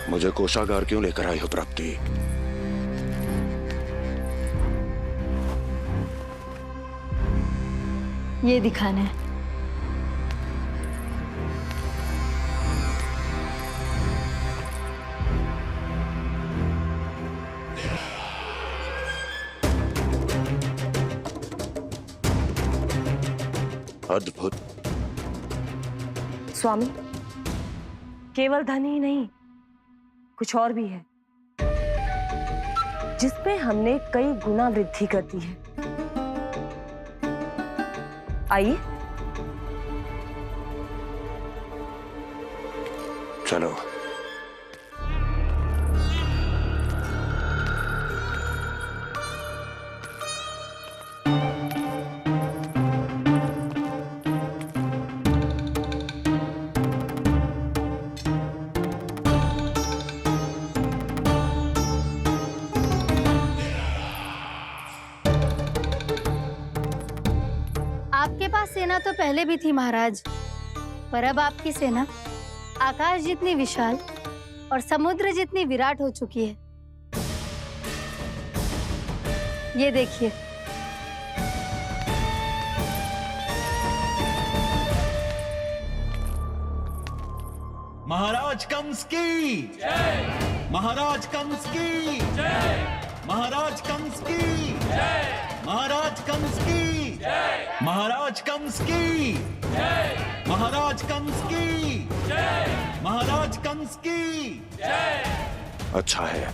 मुझे कोषागार क्यों लेकर आई हो प्राप्ति? ये दिखाना है। अद्भुत। स्वामी, केवल धन ही नहीं, कुछ और भी है जिसमें हमने कई गुना वृद्धि कर दी है। आइए चलो। आपके पास सेना तो पहले भी थी महाराज, पर अब आपकी सेना आकाश जितनी विशाल और समुद्र जितनी विराट हो चुकी है। ये देखिए। महाराज कंस की जय। महाराज कंस की जय। महाराज कंस की जय। महाराज कंस की जय। महाराज कंस की जय। महाराज कंस की जय। महाराज कंस की जय। अच्छा है,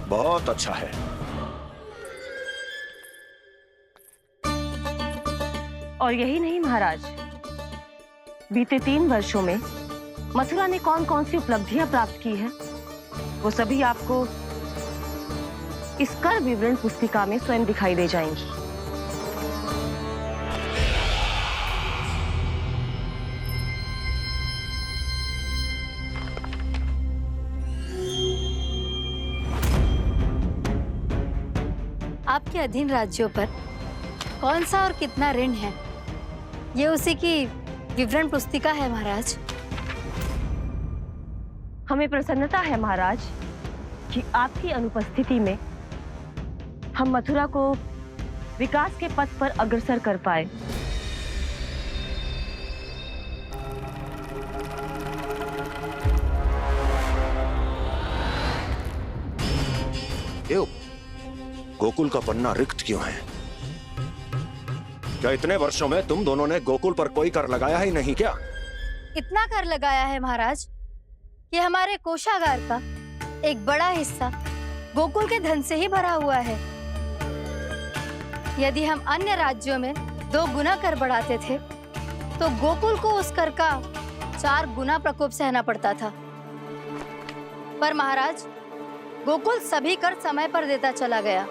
बहुत अच्छा है। और यही नहीं महाराज, बीते 3 वर्षों में मथुरा ने कौन कौन सी उपलब्धियां प्राप्त की है, वो सभी आपको इस कर विवरण पुस्तिका में स्वयं दिखाई दे जाएंगी। आपके अधीन राज्यों पर कौन सा और कितना ऋण है, ये उसी की विवरण पुस्तिका है महाराज। हमें प्रसन्नता है महाराज कि आपकी अनुपस्थिति में हम मथुरा को विकास के पथ पर अग्रसर कर पाए। क्यों? गोकुल का पन्ना रिक्त क्यों है? क्या इतने वर्षों में तुम दोनों ने गोकुल पर कोई कर लगाया ही नहीं क्या? इतना कर लगाया है महाराज कि हमारे कोषागार का एक बड़ा हिस्सा गोकुल के धन से ही भरा हुआ है। यदि हम अन्य राज्यों में 2 गुना कर बढ़ाते थे, तो गोकुल को उस कर का 4 गुना प्रकोप सहना पड़ता था। पर महाराज, गोकुल सभी कर समय पर देता चला गया।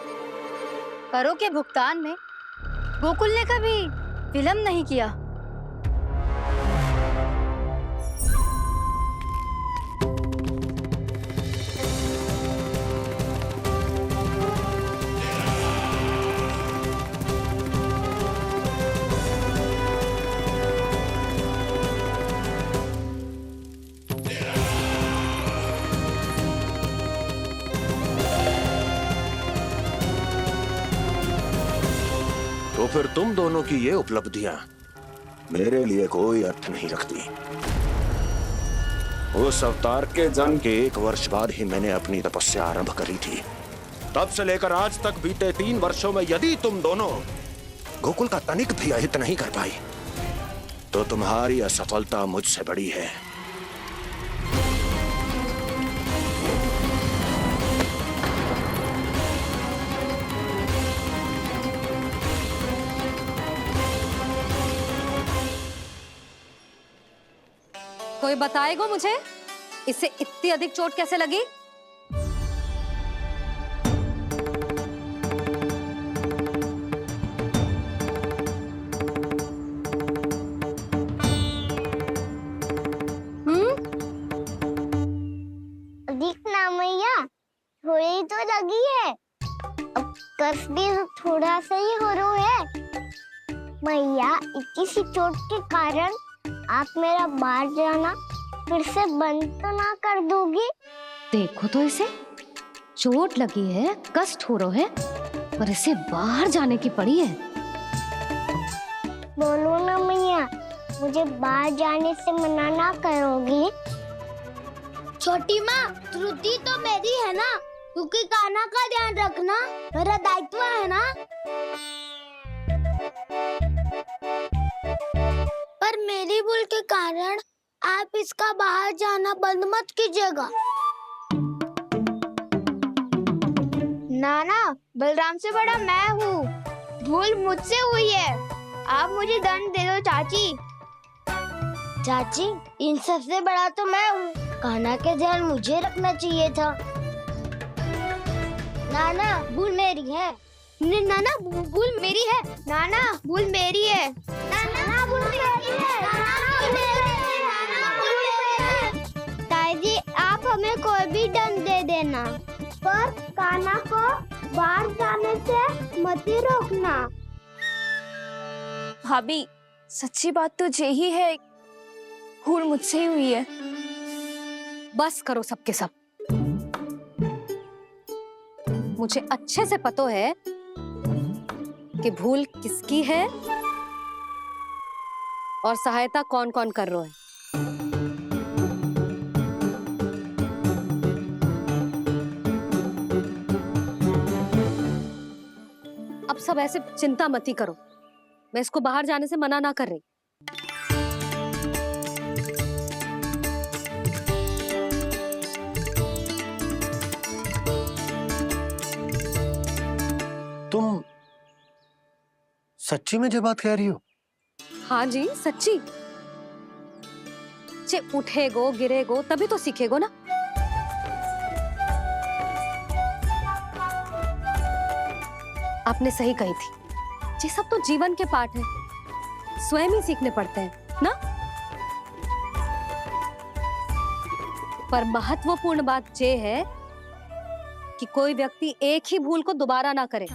करों के भुगतान में गोकुल ने कभी विलंब नहीं किया। तो फिर तुम दोनों की ये उपलब्धियां मेरे लिए कोई अर्थ नहीं रखती। उस अवतार के जन्म के 1 वर्ष बाद ही मैंने अपनी तपस्या आरंभ करी थी। तब से लेकर आज तक बीते 3 वर्षों में यदि तुम दोनों गोकुल का तनिक भी अहित नहीं कर पाई, तो तुम्हारी असफलता मुझसे बड़ी है। कोई बताएगा मुझे, इसे इतनी अधिक चोट कैसे लगी? अधिक ना मैया, थोड़ी तो लगी है। अब कफ भी थोड़ा सा ही हो रहा है। मैया, इतनी सी चोट के कारण आप मेरा बाहर जाना फिर से बंद तो ना कर दोगी? देखो तो इसे, चोट लगी है, कष्ट हो रहा है, पर इसे बाहर जाने की पड़ी है। बोलो ना मैया, मुझे बाहर जाने से मना ना करोगी? छोटी माँ, त्रुटि तो मेरी है ना, क्योंकि कान्हा का ध्यान रखना मेरा दायित्व है ना। पर मेरी भूल के कारण आप इसका बाहर जाना बंद मत कीजिएगा। नाना, बलराम से बड़ा मैं हूँ, भूल मुझसे हुई है, आप मुझे दंड दे दो चाची। चाची, इन सबसे बड़ा तो मैं हूँ, कान्हा के ध्यान मुझे रखना चाहिए था। नाना, भूल मेरी है। नाना, भूल मेरी है। नाना, भूल मेरी है। नाना, भूल मेरी है। नाना, भूल मेरी है। नाना, भूल मेरी है। ताई जी, आप हमें कोई भी दंड दे देना, पर कान्हा को बाहर जाने से मत ही रोकना। भाभी, सच्ची बात तो यही है, भूल मुझसे ही हुई है। बस करो सबके सब। मुझे अच्छे से पता है कि भूल किसकी है और सहायता कौन कौन कर रहा है। अब सब ऐसे चिंता मत ही करो, मैं इसको बाहर जाने से मना ना कर रही। तुम सच्ची में ये बात कह रही हो? हाँ जी, सच्ची। जे उठेगो गिरेगो तभी तो सीखेगो ना। आपने सही कही थी, ये सब तो जीवन के पाठ है, स्वयं ही सीखने पड़ते हैं ना। पर महत्वपूर्ण बात ये है कि कोई व्यक्ति एक ही भूल को दोबारा ना करे,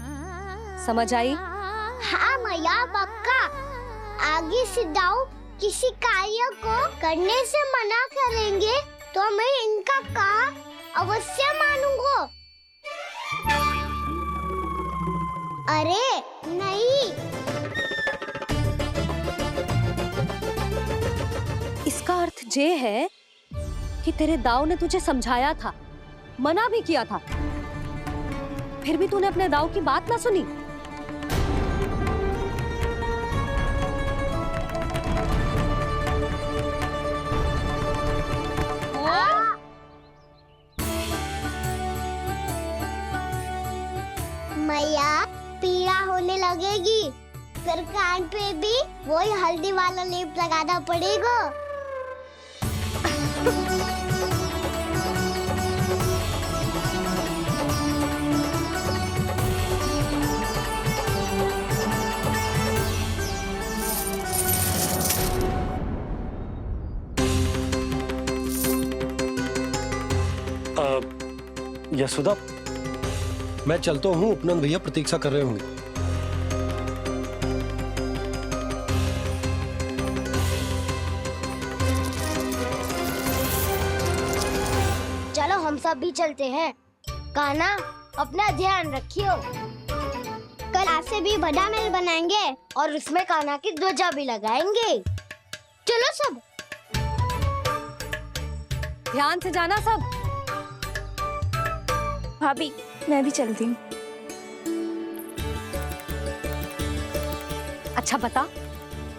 समझ आई? हाँ मैया, पक्का। आगे से दाऊ किसी कार्य को करने से मना करेंगे तो मैं इनका कहा अवश्य मानूंगा। अरे नहीं, इसका अर्थ ये है कि तेरे दाऊ ने तुझे समझाया था, मना भी किया था, फिर भी तूने अपने दाऊ की बात ना सुनी। मैया, पीड़ा होने लगेगी, फिर कान पे भी वही हल्दी वाला लेप लगाना पड़ेगा। यशोदा, मैं चलता हूँ, उपनंद भैया प्रतीक्षा कर रहे होंगे। चलो हम सब भी चलते हैं। कान्हा, अपना ध्यान रखियो। कल आज से भी बड़ा महल बनाएंगे और उसमें कान्हा की ध्वजा भी लगाएंगे। चलो सब। ध्यान से जाना सब। भाभी, मैं भी चलती हूँ। अच्छा बता,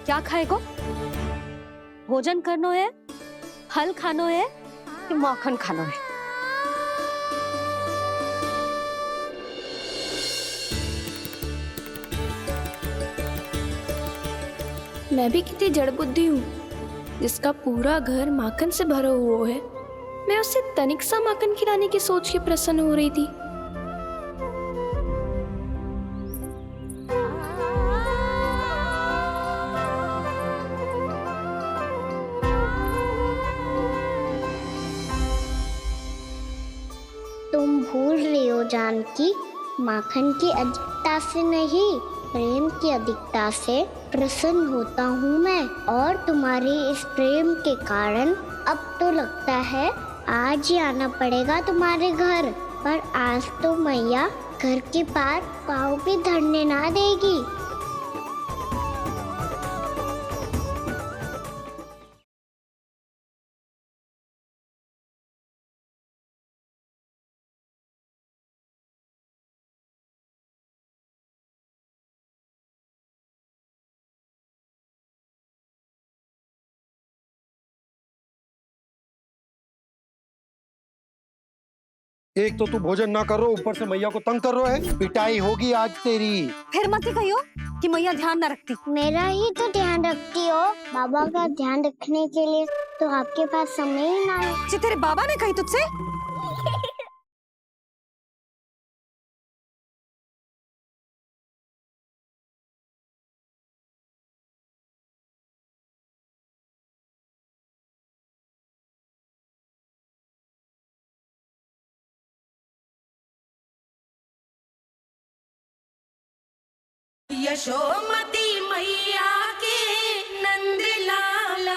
क्या खाएगो? भोजन करनो है, फल खानो है कि माखन खानो है? मैं भी कितनी जड़ बुद्धि हूँ, जिसका पूरा घर माखन से भरा हुआ है। मैं उससे तनिक सा माखन खिलाने की सोच के प्रसन्न हो रही थी। तुम भूल रही हो जानकी, माखन की अधिकता से नहीं, प्रेम की अधिकता से प्रसन्न होता हूँ मैं, और तुम्हारे इस प्रेम के कारण अब तो लगता है आज ही आना पड़ेगा तुम्हारे घर, पर आज तो मैया घर के पार पाँव भी धरने ना देगी। एक तो तू भोजन ना करो, ऊपर से मैया को तंग कर रहा है। पिटाई होगी आज तेरी। फिर मत ही कहियो कि मैया ध्यान न रखती। मेरा ही तो ध्यान रखती हो। बाबा का ध्यान रखने के लिए तो आपके पास समय ही ना है। जी तेरे बाबा ने कही तुझसे? यशोमती मैया के नंद लाला।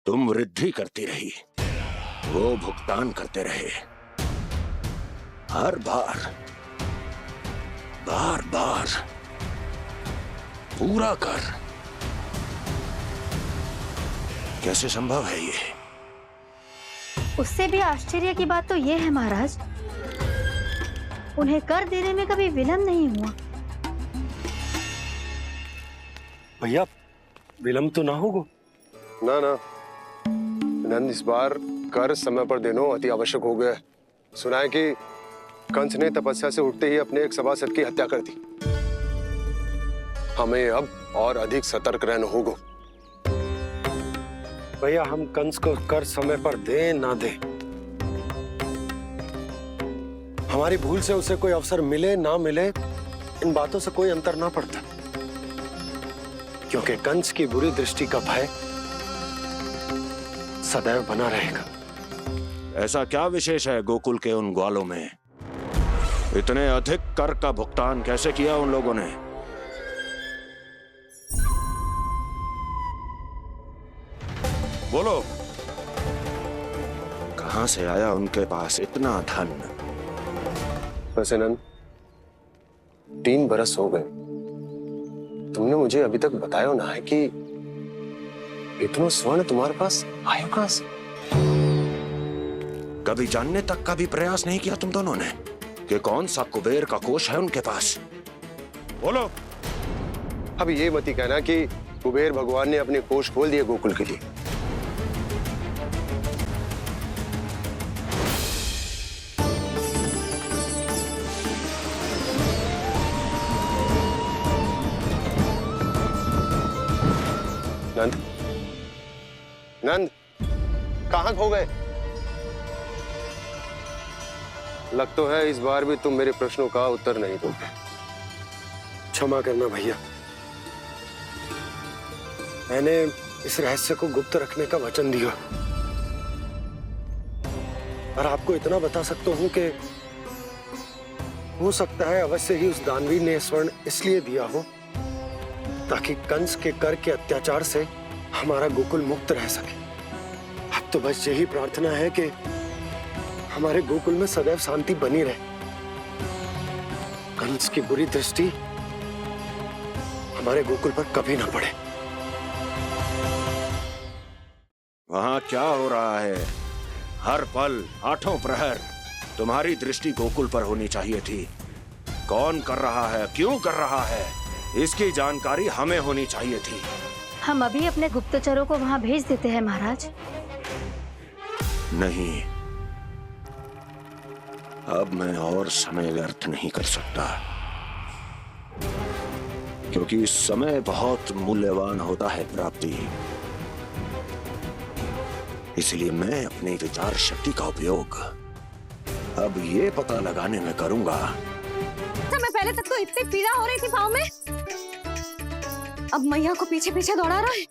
तुम वृद्धि करती रही, वो भुगतान करते रहे। हर बार बार बार पूरा कर। कैसे संभव है ये? उससे भी आश्चर्य की बात तो ये है महाराज, उन्हें कर देने में कभी विलंब नहीं हुआ। भैया विलंब तो ना होगा? ना ना नंद, इस बार कर समय पर देना अति आवश्यक हो गया है। सुना है कि कंस ने तपस्या से उठते ही अपने एक सभासद की हत्या कर दी। हमें अब और अधिक सतर्क रहना होगा। भैया हम कंस को कर समय पर दे ना दे, हमारी भूल से उसे कोई अवसर मिले ना मिले, इन बातों से कोई अंतर ना पड़ता, क्योंकि कंस की बुरी दृष्टि का भय सदैव बना रहेगा। ऐसा क्या विशेष है गोकुल के उन ग्वालों में? इतने अधिक कर का भुगतान कैसे किया उन लोगों ने? बोलो, कहां से आया उनके पास इतना धन? वैसे नंद, 3 बरस हो गए, तुमने मुझे अभी तक बताया ना है कि इतना स्वर्ण तुम्हारे पास आया कहां से? कभी जानने तक का भी प्रयास नहीं किया तुम दोनों ने कि कौन सा कुबेर का कोष है उनके पास? बोलो। अब ये मत ही कहना कि कुबेर भगवान ने अपने कोष खोल दिए गोकुल के लिए। नंद, नंद, कहां खो गए? लग तो है इस बार भी तुम मेरे प्रश्नों का उत्तर नहीं दोगे। क्षमा करना भैया, मैंने इस रहस्य को गुप्त रखने का वचन दिया, और आपको इतना बता सकता हूं कि हो सकता है अवश्य ही उस दानवी ने स्वर्ण इसलिए दिया हो ताकि कंस के कर के अत्याचार से हमारा गोकुल मुक्त रह सके। अब तो बस यही प्रार्थना है कि हमारे गोकुल में सदैव शांति बनी रहे, कंस की बुरी दृष्टि हमारे गोकुल पर कभी ना पड़े। वहां क्या हो रहा है? हर पल, आठों प्रहर तुम्हारी दृष्टि गोकुल पर होनी चाहिए थी। कौन कर रहा है, क्यों कर रहा है, इसकी जानकारी हमें होनी चाहिए थी। हम अभी अपने गुप्तचरों को वहां भेज देते हैं महाराज। नहीं, अब मैं और समय व्यर्थ नहीं कर सकता, क्योंकि समय बहुत मूल्यवान होता है प्राप्ति। इसलिए मैं अपनी विचार शक्ति का उपयोग अब ये पता लगाने में करूंगा। समय पहले तक तो इतनी पीड़ा हो रही थी पाँव में, अब मैया को पीछे पीछे दौड़ा रहा है।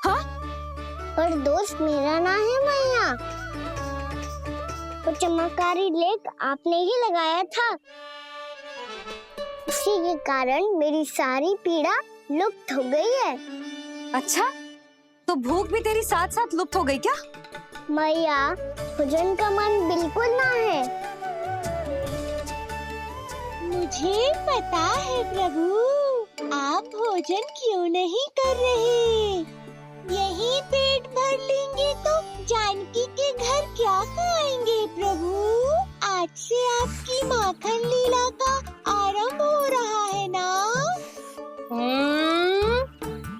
हाँ, पर दोस्त मेरा ना है मैया, वो चमत्कारी लेक आपने ही लगाया था, उसी के कारण मेरी सारी पीड़ा लुप्त हो गई है। अच्छा, तो भूख भी तेरी साथ साथ लुप्त हो गई क्या? मैया, भोजन का मन बिल्कुल ना है। मुझे पता है प्रभु, आप भोजन क्यों नहीं कर रहे। यही पेट भर लेंगे तो जानकी के घर क्या खाएंगे प्रभु। आज से आपकी माखन लीला का आरंभ हो रहा है ना।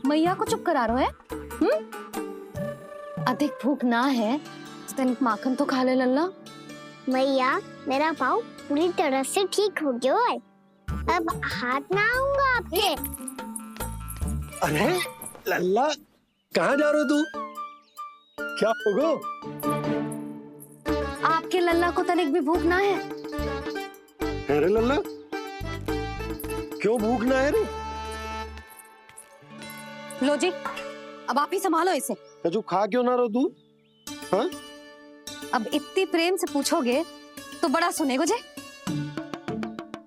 मैया को चुप करा रहे है? अधिक भूख ना है तो तनिक माखन तो खा ले लल्ला। मैया, मेरा पाँव पूरी तरह से ठीक हो गया है, अब हाथ ना आऊंगा आपके। अरे लल्ला, कहाँ जा रहे हो तू? क्या होगो? आपके लल्ला को तनिक भी भूख ना है? अरे लल्ला, क्यों भूख ना है रे? लो जी, अब आप ही संभालो इसे। तू खा क्यों ना रहो तू? हाँ? अब इतनी प्रेम से पूछोगे तो बड़ा सुनेगो जे।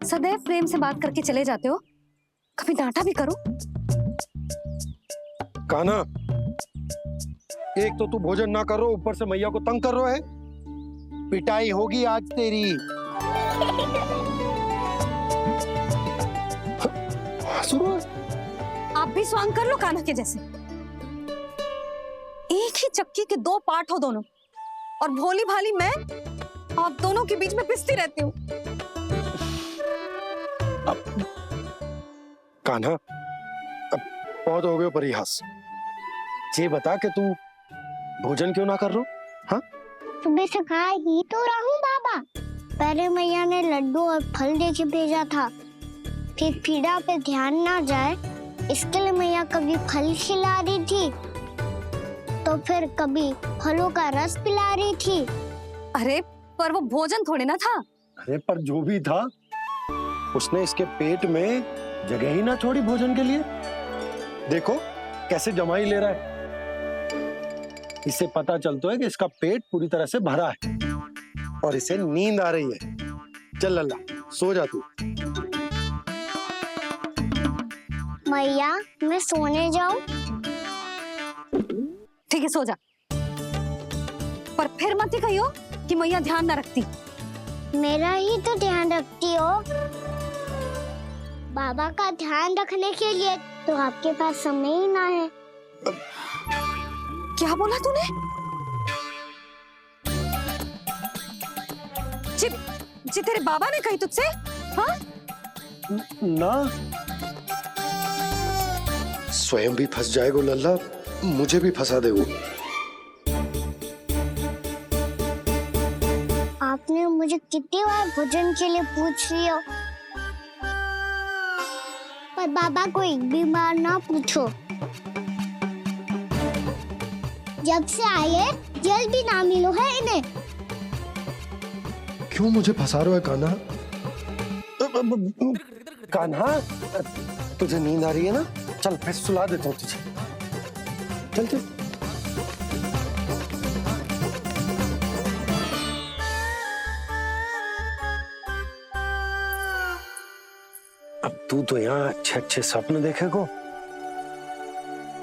सदैव प्रेम से बात करके चले जाते हो, कभी डांटा भी करो। कान्हा, एक तो तू भोजन ना कर रहा, ऊपर से मैया को तंग कर रहा है। पिटाई होगी आज तेरी। आप भी स्वांग कर लो कान्हा के जैसे। एक ही चक्की के दो पार्ट हो दोनों, और भोली भाली मैं आप दोनों के बीच में पिसती रहती हूँ। कान्हा, अब बहुत हो गए परिहास। ये बता कि तू भोजन क्यों ना कर रहा? हाँ? सुबह से खा ही तो रहा हूँ बाबा। पहले मैया ने लड्डू और फल दे के भेजा था, फिर पीड़ा पे ध्यान ना जाए इसके लिए मैया कभी फल खिला रही थी, तो फिर कभी फलों का रस पिला रही थी। अरे पर वो भोजन थोड़े ना था। अरे पर जो भी था, उसने इसके पेट में जगह ही ना छोड़ी भोजन के लिए। देखो कैसे जमाई ले रहा है। इससे पता चलता है कि इसका पेट पूरी तरह से भरा है और इसे नींद आ रही है। चल लल्ला, सो जा तू। मैया, मैं सोने जाऊं? ठीक है, सो जा, पर फिर मत ही कहियो कि मैया ध्यान ना रखती। मेरा ही तो ध्यान रखती हो। बाबा का ध्यान रखने के लिए तो आपके पास समय ही ना है। क्या बोला तूने? जी तेरे बाबा ने कही तुझसे? हाँ? ना, स्वयं भी फंस जाएगा लल्ला, मुझे भी फंसा दे वो। आपने मुझे कितनी बार भोजन के लिए पूछ लिया, पर बाबा को एक भी बार ना पूछो। जब से आए जल भी ना मिलो है इन्हें। क्यों मुझे फंसा रहा है कान्हा? कान्हा, तुझे नींद आ रही है ना? चल मैं सुला देता हूँ तुझे। चल चल। अब तू तो यहाँ अच्छे अच्छे सपने देखेगा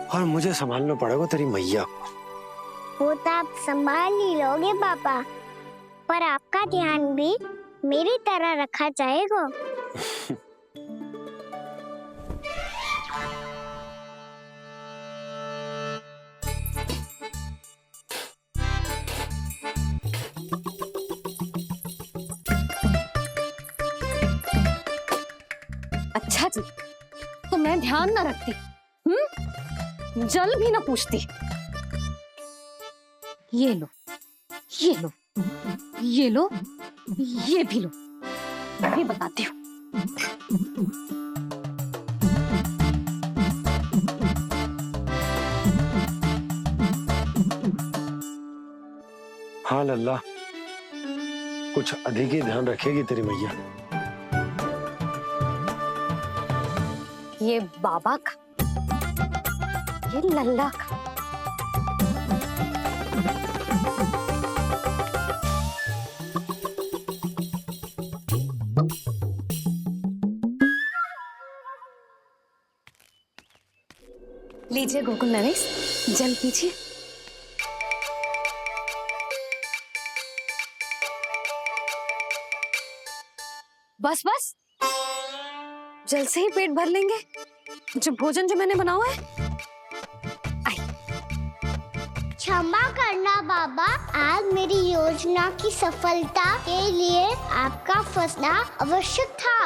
और मुझे संभालना पड़ेगा तेरी मैया को। वो तो आप संभाल ही लोगे पापा, पर आपका ध्यान भी मेरी तरह रखा जाएगा। अच्छा जी, तो मैं ध्यान ना रखती, जल भी ना पूछती। ये लो, ये लो, ये लो, ये भी लो, मैं भी बताती हूँ। हाँ लल्ला, कुछ अधिक ही ध्यान रखेगी तेरी मैया। ये बाबा का ये लल्ला का। लीजिए गोकुल नरेश, जल पीजिए। बस बस, जल से ही पेट भर लेंगे। जो भोजन जो मैंने बनाया है। क्षमा करना बाबा, आज मेरी योजना की सफलता के लिए आपका फंसना आवश्यक था।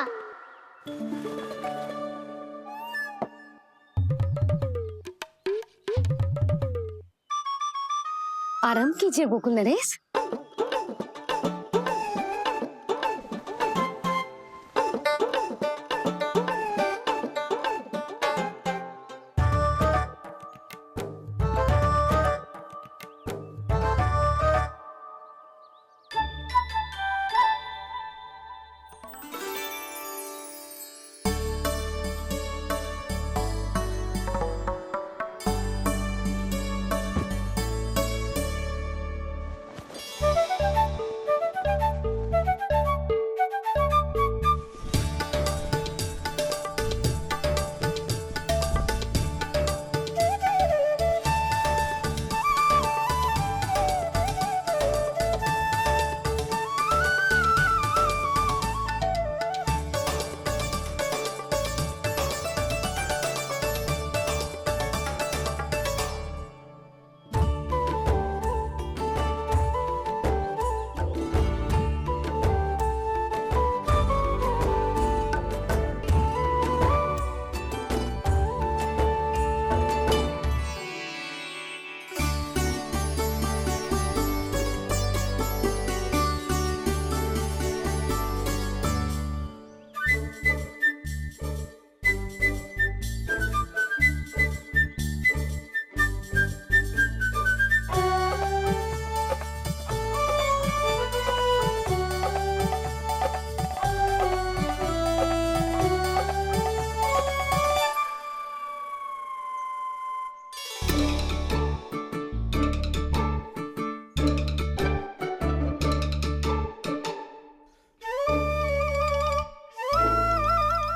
आराम कीजिए गोकुल नरेश।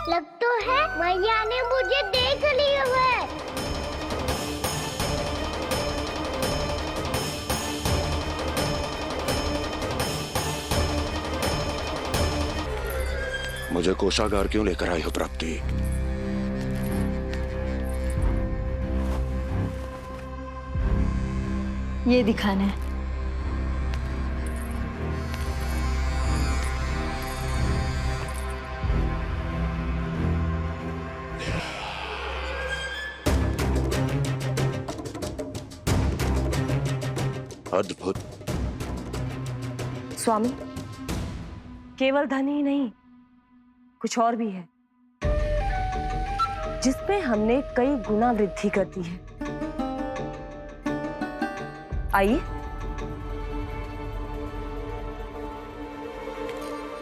लग तो है मैया ने मुझे देख लिया है। मुझे कोषागार क्यों लेकर आई हो प्राप्ति? ये दिखाना है। अद्भुत। स्वामी, केवल धन ही नहीं, कुछ और भी है जिसपे हमने कई गुना वृद्धि कर दी है। आइए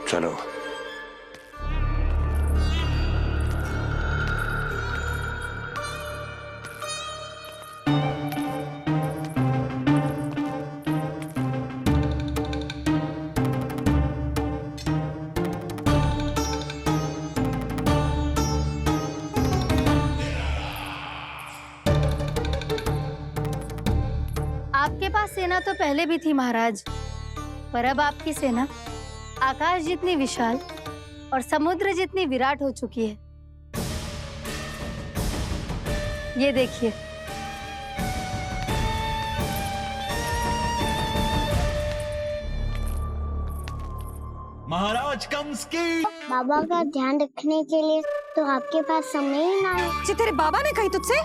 चलो। आपके पास सेना तो पहले भी थी महाराज, पर अब आपकी सेना आकाश जितनी विशाल और समुद्र जितनी विराट हो चुकी है। ये देखिए। महाराज कंस की। बाबा का ध्यान रखने के लिए तो आपके पास समय ही ना है। जी तेरे बाबा ने कही तुझसे?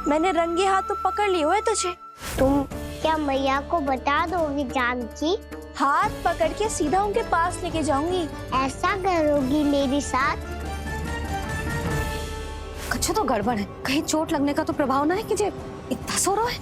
मैंने रंगे हाथों पकड़ लिए हुए तुझे। तुम क्या मैया को बता दोगी जानकी? हाथ पकड़ के सीधा उनके पास लेके जाऊंगी। ऐसा करोगी मेरे साथ? कुछ तो गड़बड़ है, कहीं चोट लगने का तो प्रभाव ना है कि जे इतना सो रहा है।